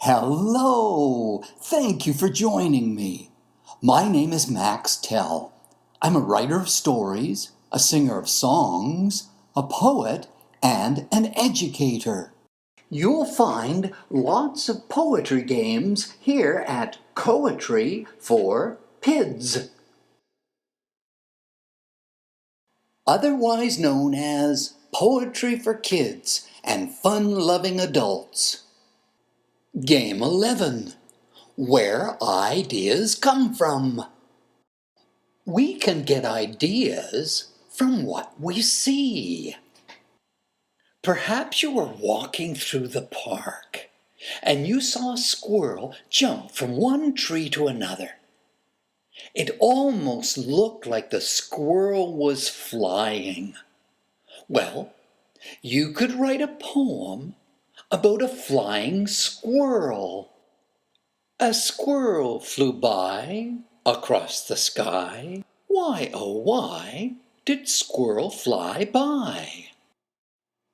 Hello! Thank you for joining me. My name is Max Tell. I'm a writer of stories, a singer of songs, a poet, and an educator. You'll find lots of poetry games here at Koetry for Pids, otherwise known as Poetry for Kids and Fun-Loving Adults. Game 11. Where ideas come from. We can get ideas from what we see. Perhaps you were walking through the park and you saw a squirrel jump from one tree to another. It almost looked like the squirrel was flying. Well, you could write a poem about a flying squirrel. A squirrel flew by across the sky. Why, oh why, did squirrel fly by?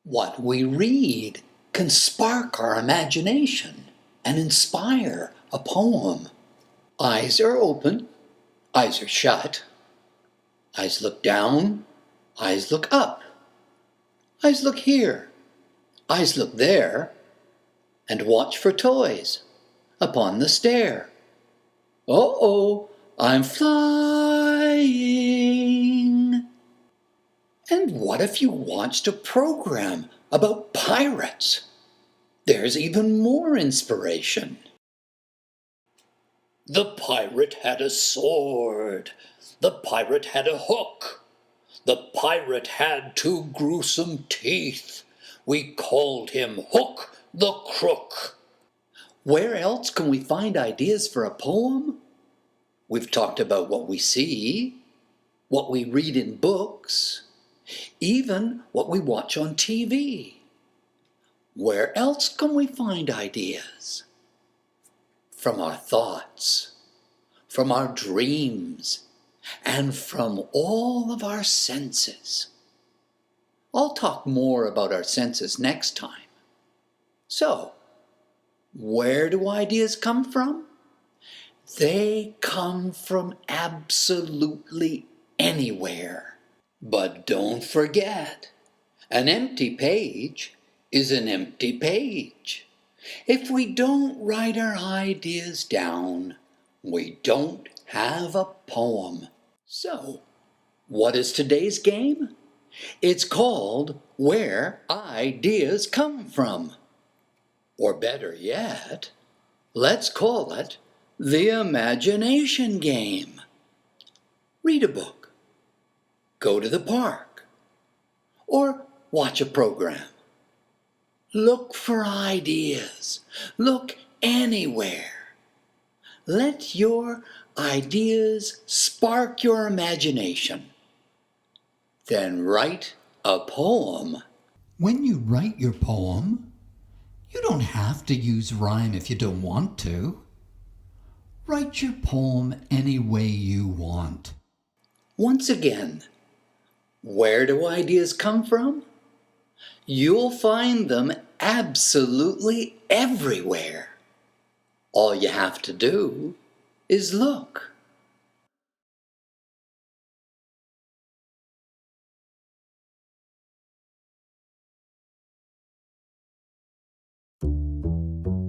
What we read can spark our imagination and inspire a poem. Eyes are open, eyes are shut. Eyes look down, eyes look up. Eyes look here, eyes look there, and watch for toys upon the stair. Uh-oh, I'm flying. And what if you watched a program about pirates? There's even more inspiration. The pirate had a sword. The pirate had a hook. The pirate had 2 gruesome teeth. We called him Hook the Crook. Where else can we find ideas for a poem? We've talked about what we see, what we read in books, even what we watch on TV. Where else can we find ideas? From our thoughts, from our dreams, and from all of our senses. I'll talk more about our senses next time. So, where do ideas come from? They come from absolutely anywhere. But don't forget, an empty page is an empty page. If we don't write our ideas down, we don't have a poem. So, what is today's game? It's called Where Ideas Come From. Or better yet, let's call it the imagination game. Read a book, go to the park, or watch a program. Look for ideas. Look anywhere. Let your ideas spark your imagination. Then write a poem. When you write your poem, you don't have to use rhyme if you don't want to. Write your poem any way you want. Once again, where do ideas come from? You'll find them absolutely everywhere. All you have to do is look.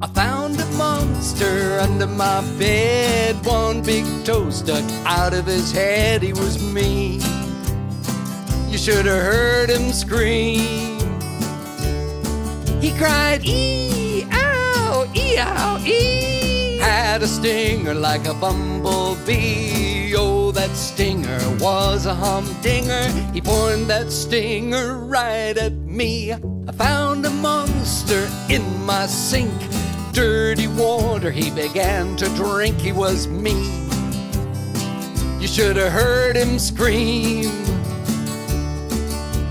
I found a monster under my bed. One big toe stuck out of his head. He was me. You should have heard him scream. He cried, ee-ow, ee-ow, ee. Had a stinger like a bumblebee. Oh, that stinger was a humdinger. He pointed that stinger right at me. I found a monster in my sink. Dirty water he began to drink. He was me. You should have heard him scream.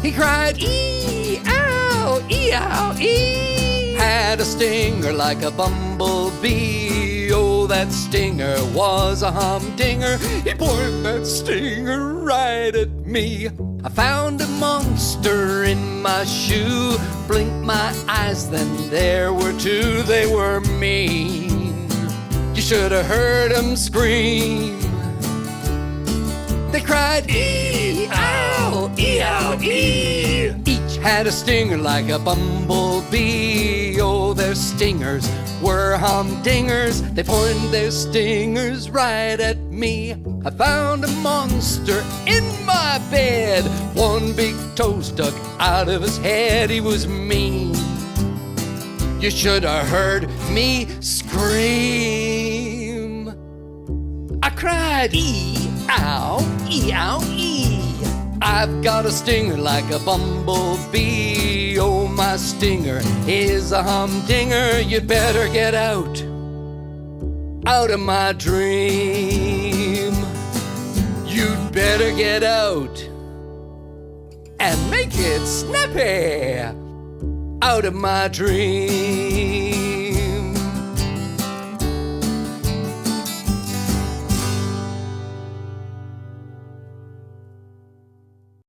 He cried, ee-ow, ee-ow, ee. Had a stinger like a bumblebee. Oh, that stinger was a humdinger. He pointed that stinger right at me. I found a monster in my shoe. Blinked my eyes, then there were two. They were mean. You should have heard them scream. They cried, ee-ow, ee-ow, ee. Each had a stinger like a bumblebee. Oh, their stingers were humdingers. They pointed their stingers right at me. I found a monster in my bed. One big toe stuck out of his head. He was mean. You should have heard me scream. I cried, ee-ow, ee-ow, ee. I've got a stinger like a bumblebee. Oh, my stinger is a humdinger. You'd better get out of my dream. You'd better get out and make it snappy out of my dream.